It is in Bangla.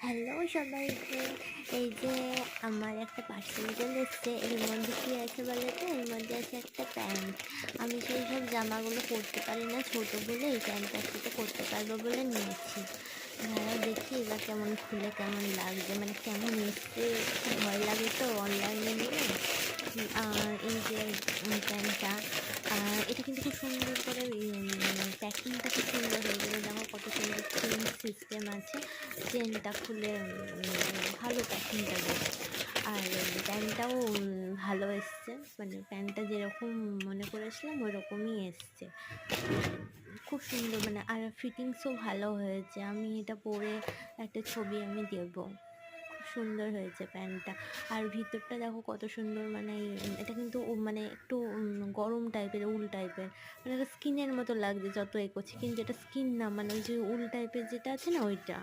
হ্যালো সবাইকে। এই যে আমার একটা পার্সেল চলে এসছে। এর মধ্যে কি আছে বলো তো? এর মধ্যে আছে একটা প্যান্ট। আমি সেই সব জামাগুলো পরতে পারি না ছোট বলে, এই প্যান্টটার সাথে পরতে পারবো বলে নিয়েছি। দাঁড়াও দেখি এবার কেমন খুলে কেমন লাগছে, মানে কেমন এসছে। খুব ভয় লাগে তো অনলাইনে নিলে। আর এই যে প্যান্টটা, এটা কিন্তু খুব সুন্দর করে প্যাকিংটা খুব সুন্দর হয়েছে। দেখো কত সুন্দর চেন সিস্টেম আছে। চেনটা খুলে ভালো প্যাকিংটা বেশ। আর প্যান্টটাও ভালো এসছে, মানে প্যান্টটা যেরকম মনে করেছিলাম ওইরকমই এসছে। খুব সুন্দর, মানে আর ফিটিংসও ভালো হয়েছে। আমি এটা পরে একটা ছবি আমি দেব। খুব সুন্দর হয়েছে প্যান্টটা। আর ভিতরটা দেখো কত সুন্দর, মানে এটা কিন্তু মানে একটু গরম টাইপের, উল টাইপের, মানে স্কিনের মতো লাগছে যত এ করছি, কিন্তু এটা স্কিন না, মানে ওই যে উল টাইপের যেটা আছে না ওইটা।